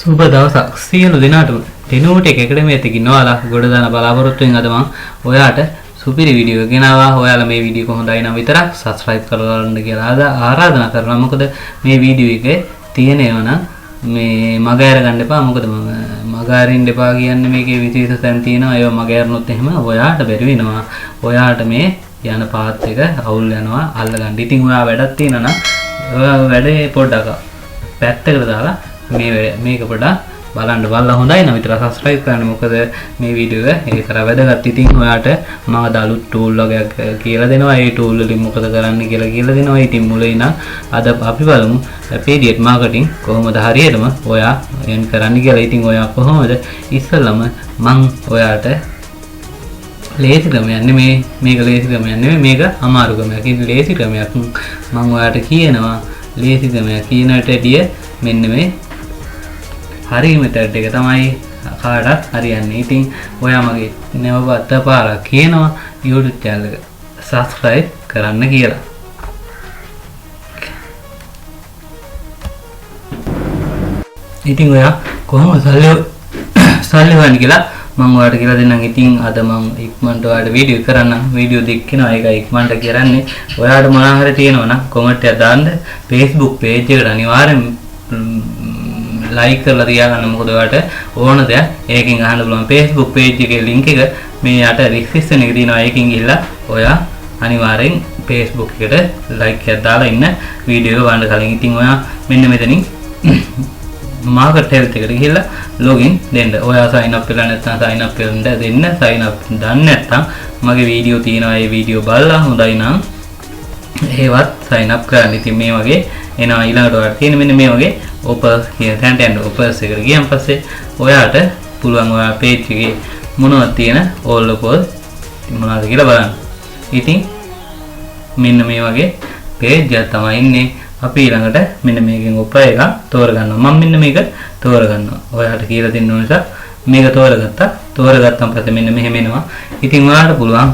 සුබ දවසක් සියලු දෙනාටම tenu එකකට මේ තිකින් ඔයාලා ගොඩ දාන බලාපොරොත්තු වෙන අද මම ඔයාට සුපිරි වීඩියෝ එකක් ගෙනාවා. ඔයාලා මේ වීඩියෝ එක හොඳයි නම් විතරක් subscribe කරගන්න කියලා ආරාධනා කරනවා. මොකද මේ වීඩියෝ එකේ තියෙනවා නම් මේ මග අරගන්න එපා. මොකද මම මග අරින්න එපා කියන්නේ මේකේ විශේෂ තැන් තියෙනවා. ඒවා මග අරනොත් එහෙම ඔයාට බැරි වෙනවා. ඔයාට මේ යන පාත් එක අවුල් යනවා අල්ලගන්න. ඉතින් ඔයා වැඩක් තියෙනවා නම් ඔයා වැඩේ පොඩ්ඩක් පැත්තකට දාලා මේක පොඩ්ඩක් බලන්න බලලා හොඳයි නම් විතර subscribe කරන්න. මොකද මේ වීඩියෝ එක ඒක කරා වැදගත්. ඉතින් ඔයාට මම අලුත් tool වගේක් කියලා දෙනවා. ඒ tool වලින් මොකද කරන්න කියලා දෙනවා. ඉතින් මුලින් ඉඳන් අද අපි බලමු affiliate marketing කොහොමද හරියටම ඔයා එන් කරන්න කියලා. ඉතින් ඔයා කොහොමද ඉස්සෙල්ලම මම ඔයාට ලේසි ක්‍රමයක් නෙමෙයි මේක ලේසි ක්‍රමයක් නෙමෙයි මේක අමාරු ක්‍රමයක්. ඉතින් ලේසි ක්‍රමයක් මම ඔයාට කියනවා. ලේසි ක්‍රමයක් කියනට ඇටිය මෙන්න මේ හරි මෙතඩ් එක තමයි කාටත් හරියන්නේ. ඉතින් ඔයා මගේ නැවත පාරක් කියනවා YouTube channel එක subscribe කරන්න කියලා. ඉතින් ඔයා කොහොමද සල්ලි හොයන්නේ කියලා මම ඔයාලට කියලා දෙන්නම්. ඉතින් අද මම ඉක්මනට ඔයාලට වීඩියෝ කරන්න. වීඩියෝ දෙකනවා ඒක ඉක්මනට කරන්නේ. ඔයාලට මොනවා හරි තියෙනවා නම් කමෙන්ට් එකක් දාන්න. Facebook page එකට අනිවාර්යෙන් like කරලා තියාගන්න. මොකද ඔයාලට ඕන දෙයක් ඒකෙන් අහන්න පුළුවන්. Facebook page එකේ link එක මේ යට description එකේ තියෙනවා. ඒකෙන් ගිහලා ඔයා අනිවාර්යෙන් Facebook එකට like එකක් දාලා ඉන්න වීඩියෝ එක බලන්න කලින්. ඉතින් ඔයා මෙන්න මෙතනින් market health එකට ගිහලා login දෙන්න. ඔයා sign up වෙලා නැත්නම් sign up වෙන්න දෙන්න. sign up දන්නේ නැත්නම් මගේ වීඩියෝ තියෙනවා. ඒ වීඩියෝ බලලා හොඳයි නම් ඒවත් sign up කරන්න. ඉතින් මේ වගේ එනවා ඊළඟට ඔයාලට තියෙන මෙන්න මේ වගේ offers කියන තැනට යන්න. offers එකට ගියන් පස්සේ ඔයාට පුළුවන් ඔයා page එකේ මොනවද තියෙන all offers මොනවද කියලා බලන්න. ඉතින් මෙන්න මේ වගේ page එකක් තමයි ඉන්නේ. අපි ඊළඟට මෙන්න මේකෙන් offer එක තෝරගන්නවා. මම මෙන්න මේක තෝරගන්නවා. ඔයාලට කියලා දෙන්න ඕන නිසා මේක තෝරගත්තා. තෝරගත්තන් පස්සේ මෙන්න මෙහෙම එනවා. ඉතින් ඔයාලට පුළුවන්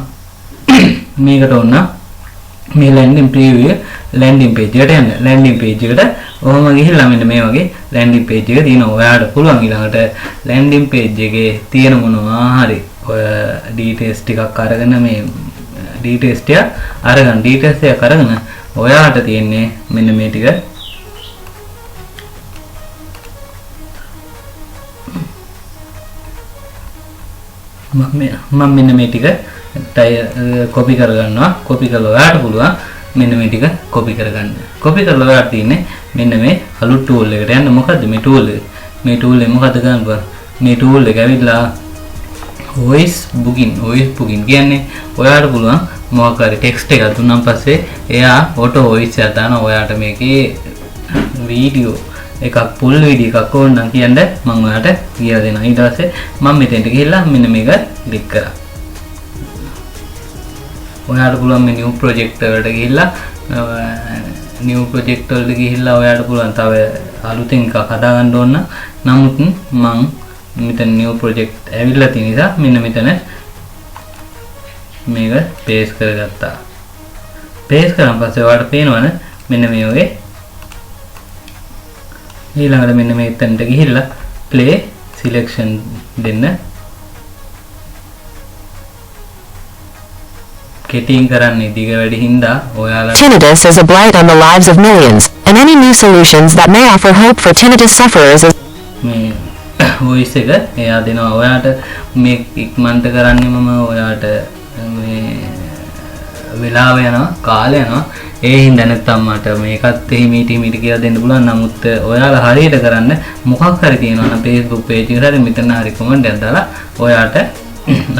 මේකට ඕන මේ landing preview landing page එකට යන්න. landing page එකට ඔහොම ගිහිල්ලා මෙන්න මේ වගේ landing page එක තියෙනවා. ඔයාලට පුළුවන් ඊළඟට landing page එකේ තියෙන මොනවා හරි ඔය details ටිකක් අරගෙන මේ details ටික අරගෙන details ටික අරගෙන ඔයාට තියෙන්නේ මෙන්න මේ ටික මම මෙන්න මේ ටික copy කරගන්නවා. copy කරලා ඔයාට පුළුවන් මෙන්න මේ ටික copy කරගන්න. copy කරලා ඔයාට තියෙන්නේ මෙන්න මේ අලුත් tool එකට යන්න. මොකද්ද මේ tool එක? මේ tool එක මොකද්ද ගන්නව? මේ tool එක ඇවිල්ලා voice booking කියන්නේ ඔයාට පුළුවන් මොකක් හරි text එකක් දුන්නාන් පස්සේ එයා auto voice එක දානවා. ඔයාට මේකේ වීඩියෝ එකක් full වීඩියෝ එකක් ඕන නම් කියන්න මම ඔයාට කියලා දෙනවා. ඊට පස්සේ මම මෙතෙන්ට ගිහිල්ලා මෙන්න මේක ක්ලික් කරා. ඔයාට පුළුවන් මේ new project වලට ගිහිල්ලා new project වලට ගිහිල්ලා ඔයාට පුළුවන් තව අලුතෙන් එකක් හදාගන්න ඕන. නමුත් මම මෙතන new project ඇවිල්ලා තියෙන නිසා මෙන්න මෙතන මේක paste කරගත්තා. paste කරන් පස්සේ ඔයාලට පේනවනේ මෙන්න මේ වගේ ඊළඟට මෙන්න මෙතනට ගිහිල්ලා play selection දෙන්න. කෙටියෙන් කරන්නේ දිග වැඩි හින්දා ඔයාලා Tinnitus is a blight on the lives of millions, and any new solutions that may offer hope for tinnitus sufferers is මේ voice එක එයා දෙනවා. ඔයාට මේ ඉක්මනට කරන්නේ මම ඔයාට මේ වෙලාව යනවා කාලය යනවා. ඒ හින්දා නැත්තම් මට මේකත් හිමීට කියලා දෙන්න පුළුවන්. නමුත් ඔයාලා හරියට කරන්න මොකක් හරි තියෙනවා නම් Facebook page එකට හරි මෙතන හරි comment එකක් දාලා ඔයාට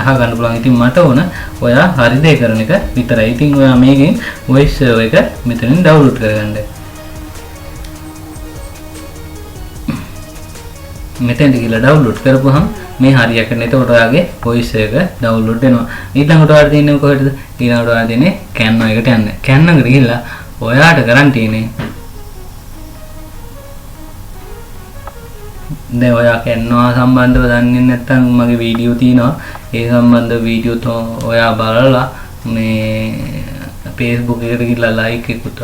අහගන්න පුළුවන්. ඉතින් මට ඕන ඔයා හරි දේ කරන එක විතරයි. ඉතින් ඔයා මේකෙන් voice එක මෙතනින් download කරගන්න. මෙතෙන්ට ගිහලා download කරපුවහම මේ හරියට එතකොට ඔයාගේ voice එක download වෙනවා. ඊළඟට ඔයාලා තියෙන්නේ කොහෙටද? ඊළඟට ඔයාලා තියෙන්නේ Canva එකට යන්න. Canva එකට ගිහලා ඔයාට කරන් තියෙන්නේ දැන් ඔයා Canva සම්බන්ධව දන්නේ නැත්නම් මගේ වීඩියෝ තියෙනවා. ඒ සම්බන්ධ වීඩියෝ ඔයා බලලා මේ Facebook එකට ගිහලා like එකකට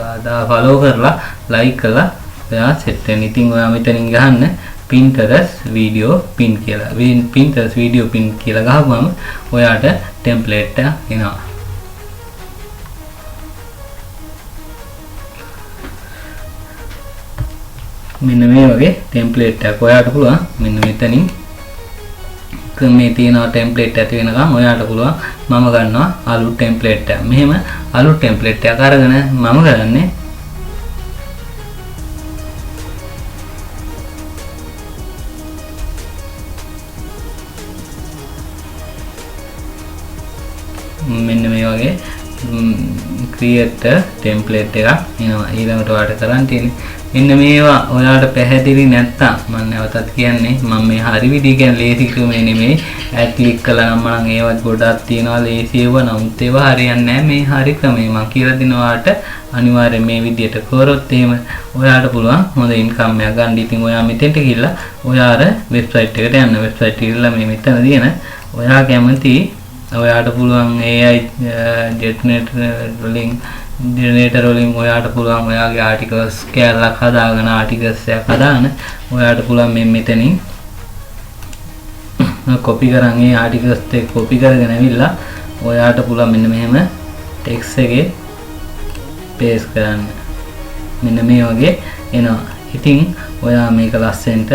follow කරලා like කරලා ඔයා set වෙන. ඉතින් ඔයා මෙතනින් ගහන්න Pinterest video pin කියලා. Pinterest video pin කියලා ගහපුවම ඔයාට template එක එනවා. මෙන්න මේ වගේ template එකක් ඔයාට පුළුවන් මෙන්න මෙතනින් මේ තියෙන template ඇති වෙනකම් ඔයාට පුළුවන් මම ගන්නවා අලුත් template එකක්. මෙහෙම අලුත් template එකක් අරගෙන මම කරන්නේ මෙන්න මේ වගේ create template එකක් එනවා. ඊළඟට ඔයාලට කරන්න තියෙන්නේ මෙන්න මේවා ඔයාලට පැහැදිලි නැත්තම් මම නැවතත් කියන්නේ මම මේ හරි විදිහ කියන්නේ ලේසි ක්‍රමේ නෙමෙයි. ඇඩ් ක්ලික් කළා නම් මම ඒවත් ගොඩක් තියනවා ලේසි ඒවා. නමුත් ඒවා හරියන්නේ නැහැ. මේ හරි ක්‍රමේ මම කියලා දෙනවා ඔයාලට අනිවාර්යෙන් මේ විදිහට කරොත් එහෙම ඔයාලට පුළුවන් හොඳ ඉන්කම් එකක් ගන්න. ඉතින් ඔයා මෙතෙන්ට ගිහිල්ලා ඔයාලා වෙබ්සයිට් එකට යන්න. වෙබ්සයිට් එකට ගිහිල්ලා මේ මෙතන තියෙන ඔයා කැමති ඔයාට පුළුවන් AI generator වලින් ඔයාට පුළුවන් ඔයාගේ ආටිකල්ස් කැලක් හදාගෙන ආටිකල්ස් එකක් හදාගෙන ඔයාට පුළුවන් මේ මෙතනින් කොපි කරන් ඒ ආටිකල්ස් එක කොපි කරගෙන ඇවිල්ලා ඔයාට පුළුවන් මෙන්න මෙහෙම ටෙක්ස්ට් එකේ පේස්ට් කරන්න. මෙන්න මේ වගේ එනවා. ඉතින් ඔයා මේක ලස්සෙන්ට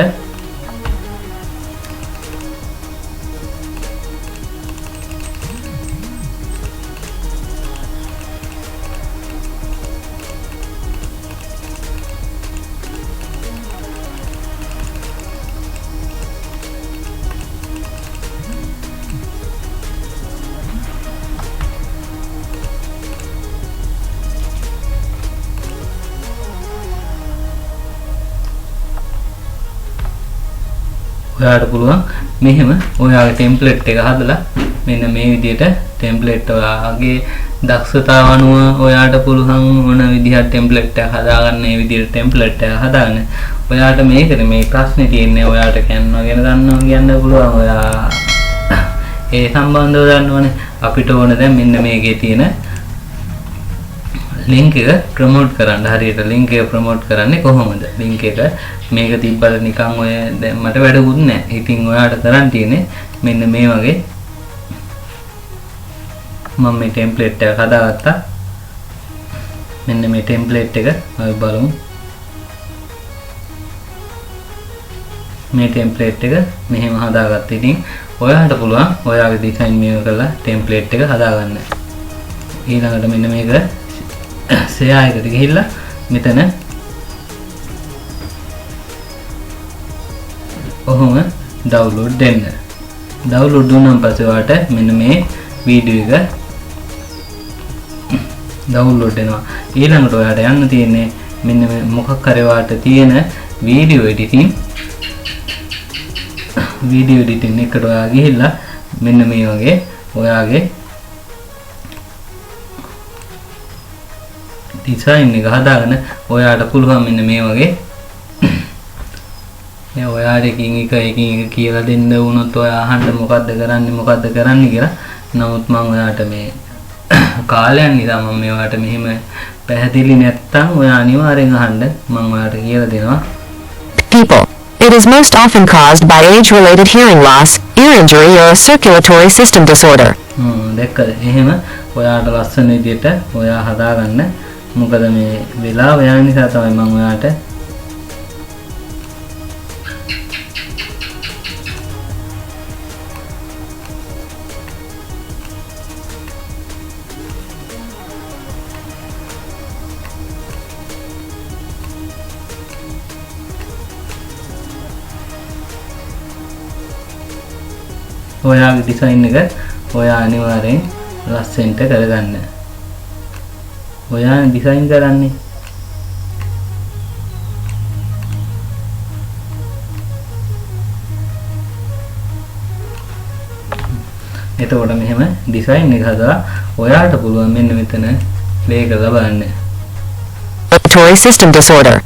ඔයාට පුළුවන් මෙහෙම ඔයාගේ ටෙම්ප්ලේට් එක හදලා මෙන්න මේ විදිහට ටෙම්ප්ලේට් ඔයාගේ දක්ෂතාව අනුව ඔයාට පුළුවන් මොන විදිහට ටෙම්ප්ලේට් එක හදාගන්න මේ විදිහට ටෙම්ප්ලේට් එක හදාගන්න. ඔයාට මේකද මේ ප්‍රශ්නේ තියෙන්නේ ඔයාට කියනවා ගැන දන්නවා කියන්න පුළුවන්. ඔයා ඒ සම්බන්ධව දන්නවනේ. අපිට ඕන දැන් මෙන්න මේකේ තියෙන link එක promote කරන්න. හරියට link එක promote කරන්නේ කොහොමද? link එක මේක තිබ්බල නිකන් ඔය දැන් මට වැඩකුත් නැහැ. ඉතින් ඔයාට කරන් තියෙන්නේ මෙන්න මේ වගේ මම මේ template එක හදාගත්තා. මෙන්න මේ template එක අපි බලමු. මේ template එක මෙහෙම හදාගත්තා. ඉතින් ඔයාට පුළුවන් ඔයාගේ design මේව කරලා template එක හදාගන්න. ඊළඟට මෙන්න මේක share එකට ගිහිල්ලා මෙතන ඔහොම download දෙන්න. download දුන්නාන් පස්සේ ඔයාලට මෙන්න මේ වීඩියෝ එක download වෙනවා. ඊළඟට ඔයාලට යන්න තියෙන්නේ මෙන්න මේ මොකක් හරි ඔයාලට තියෙන video editing එකට ඔයා ගිහිල්ලා මෙන්න මේ වගේ ඔයාගේ design එක හදාගෙන ඔයාට පුළුවන් මෙන්න මේ වගේ ඔයාට එකින් එක කියලා දෙන්න වුණොත් ඔයා අහන්න මොකද්ද කරන්නේ කියලා. නමුත් මම ඔයාට මේ කාලයන් නිසා මම මේවට මෙහෙම පැහැදිලි නැත්තම් ඔයා අනිවාර්යෙන් අහන්න මම ඔයාට කියලා දෙනවා. People. It is most often caused by age-related hearing loss, ear injury, or a circulatory system disorder. දැක්කද? එහෙම ඔයාට ලස්සන විදිහට ඔයා හදාගන්න. මොකද මේ වෙලාව යන නිසා තමයි මම ඔයාට ඔයාගේ ඩිසයින් එක ඔයා අනිවාර්යෙන් ලස්සනට කරගන්න. ඔයා ඩිසයින් කරන්නේ එතකොට මෙහෙම ඩිසයින් එක හදලා ඔයාට පුළුවන් මෙන්න මෙතන ප්ලේ කරලා බලන්න. Respiratory system disorder.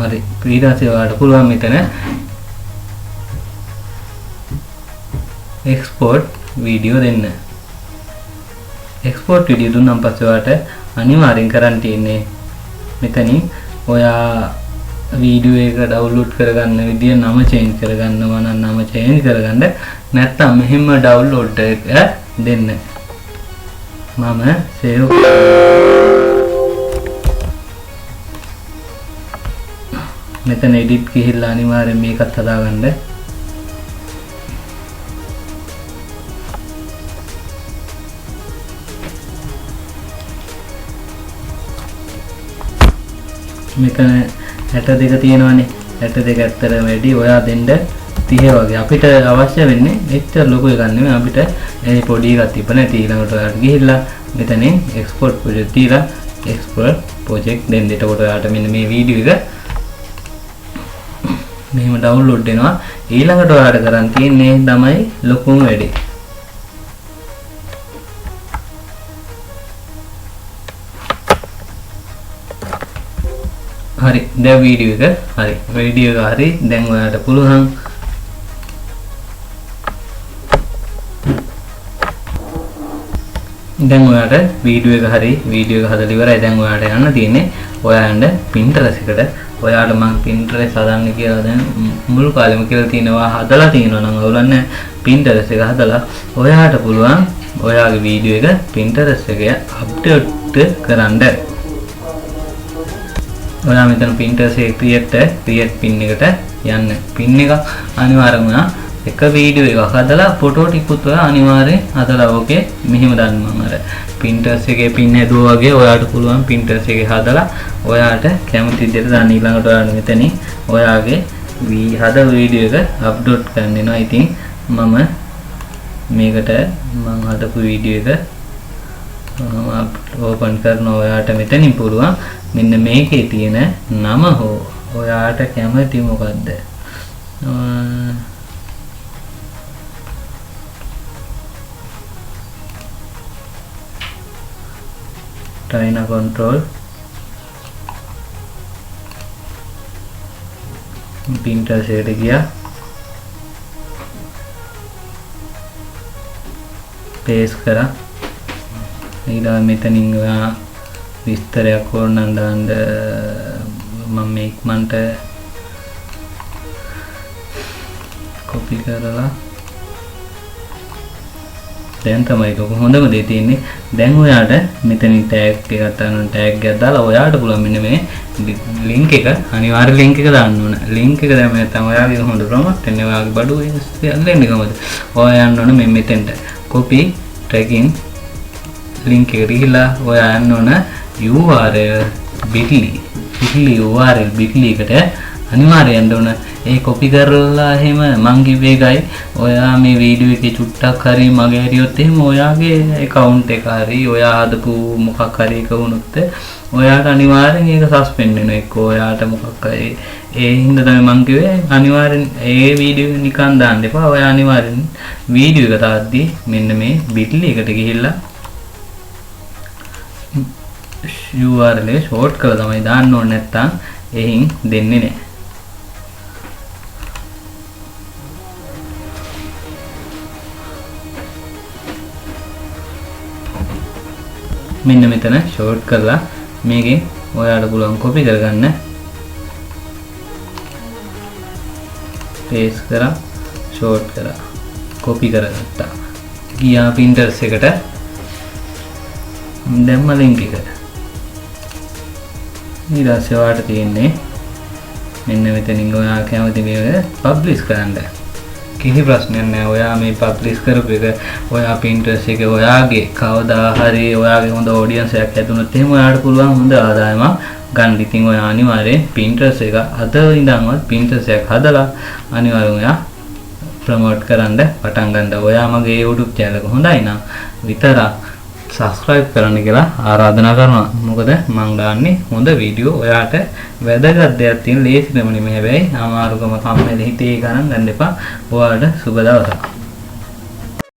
හරි. ඊට පස්සේ ඔයාට පුළුවන් මෙතන export video දෙන්න. export video දුන්නාන් පස්සේ ඔයාට අනිවාර්යෙන් කරන්න තියෙන්නේ මෙතනින් ඔයා වීඩියෝ එක ඩවුන්ලෝඩ් කරගන්න විදිය නම චේන්ජ් කරගන්නවා නම් නම චේන්ජ් කරගන්න නැත්නම් මෙහෙම ඩවුන්ලෝඩ් එක දෙන්න මම සේව් මෙතන එඩිට් ගිහිල්ලා අනිවාර්යෙන් මේකත් හදාගන්න මෙතන 62 තියෙනවානේ 62 ඇත්තට වැඩි ඔයා දෙන්න 30 වගේ අපිට අවශ්‍ය වෙන්නේ එච්චර ලොකු එකක් නෙමෙයි අපිට ඒ පොඩි එකක් තිබ්බ නැති ඊළඟට ඔයාලට ගිහිල්ලා මෙතනින් එක්ස්පෝර්ට් ප්‍රොජෙක්ට් තියලා එක්ස්පෝර්ට් ප්‍රොජෙක්ට් දෙන්න. එතකොට ඔයාලට මෙන්න මේ වීඩියෝ එක මෙහෙම ඩවුන්ලෝඩ් වෙනවා. ඊළඟට ඔයාලට කරන් තියෙන්නේ තමයි ලොකුම වැඩේ. හරි දැන් වීඩියෝ එක හරි වීඩියෝ එක හරි දැන් ඔයාලට පුළුවන් දැන් ඔයාලට වීඩියෝ එක හරි වීඩියෝ එක හදලා ඉවරයි. දැන් ඔයාලට යන්න තියෙන්නේ ඔයාලට Pinterest එකට. ඔයාලට මම Pinterest හදන්න කියලා දැන් මුළු කාලෙම කියලා තියෙනවා හදලා තියෙනවා නම් ඔයගොල්ලන් Pinterest එක හදලා ඔයාලට පුළුවන් ඔයාගේ වීඩියෝ එක Pinterest එකේ අප්ඩේට් කරන්න. ඔයා මෙතන Pinterest එකේ create pin එකට යන්න. pin එක අනිවාර්යයෙන්ම එක වීඩියෝ එකක් හදලා ෆොටෝ ටිකුත් ඔයා අනිවාර්යෙන් හදලා ඕකේ මෙහෙම දාන්න. මම අර Pinterest එකේ pin හැදුවා වගේ ඔයාට පුළුවන් Pinterest එකේ හදලා ඔයාට කැමති විදිහට දාන්න. ඊළඟට ඔයාලා මෙතනින් ඔයාගේ හදපු වීඩියෝ එක අප්ලෝඩ් කරන්න වෙනවා. ඉතින් මම මේකට මම හදපු වීඩියෝ එක ඕපන් කරනවා. ඔයාට මෙතනින් පුළුවන් මෙන්න මේකේ තියෙන නම හෝ ඔයාට කැමති මොකද්ද China control Pinterest එකට ගියා paste කරා ඊළඟ මෙතනින් ඔයා විස්තරයක් ඕනනම් දාන්න මම මේ ඉක්මනට copy කරලා දැන් තමයි ඒක හොඳම දේ තියෙන්නේ. දැන් ඔයාට මෙතනින් tag එකක් ගන්න tag එකක් දාලා ඔයාට පුළුවන් මෙන්න මේ link එක අනිවාර්ය link එක දාන්න ඕන. link එක දැම්ම නැත්නම් ඔයාගේ හොඳ ප්‍රොමෝට් වෙන්නේ ඔයාගේ බඩුව යන්නේ කොහොමද? ඔයා යන්න ඕන මෙතෙන්ට copy tagging link එක ගිහිලා ඔයා යන්න ඕන URL bit.ly URL bit.ly එකට අනිවාර්යයෙන් යන්න ඕන. ඒ copy කරලා එහෙම මං කිව්වේ එකයි ඔයා මේ වීඩියෝ එකේ චුට්ටක් හරි මගේ හරියොත් එහෙම ඔයාගේ account එක හරි ඔයා හදපු මොකක් හරි එක වුණොත් ඔයාට අනිවාර්යෙන් ඒක suspend වෙනවා. එක්ක ඔයාට මොකක් හරි ඒ හින්දා තමයි මං කිව්වේ අනිවාර්යෙන් ඒ වීඩියෝ නිකන් දාන්න එපා. ඔයා අනිවාර්යෙන් වීඩියෝ එක තාද්දී මෙන්න මේ bit.ly එකට ගිහිල්ලා URL එක short කරලා තමයි දාන්න ඕනේ. නැත්තම් එහින් දෙන්නේ නැහැ. මෙන්න මෙතන short කරලා මේකෙන් ඔයාලට පුළුවන් copy කරගන්න. paste කරා short කරා copy කරගත්තා. ගියා Pinterest එකට දැම්ම link එක. ඊළඟට ඔයාලට තියෙන්නේ මෙන්න මෙතනින් ඔයා කැමති මේක publish කරන්න. කිසි ප්‍රශ්නයක් නැහැ. ඔයා මේ publish කරපු එක ඔයා Pinterest එකේ ඔයාගේ කවදා හරි ඔයාගේ හොඳ audience එකක් හැදුනොත් එහෙම ඔයාලට පුළුවන් හොඳ ආදායමක් ගන්න. ඉතින් ඔයා අනිවාර්යෙන් Pinterest එක අද ඉඳන්වත් Pinterest එකක් හදලා අනිවාර්යෙන් ඔයා ප්‍රොමෝට් කරන්න පටන් ගන්න. ඔයා මගේ YouTube channel එක හොඳයි නම් විතරක් subscribe කරන්න කියලා ආරාධනා කරනවා. මොකද මම දාන්නේ හොඳ වීඩියෝ ඔයාට වැදගත් දෙයක් තියෙන ලේසි ක්‍රමනේ මේ හැබැයි අමාරුකම කම්මැලි හිතේ ගණන් ගන්න එපා. ඔයාලට සුබ දවසක්.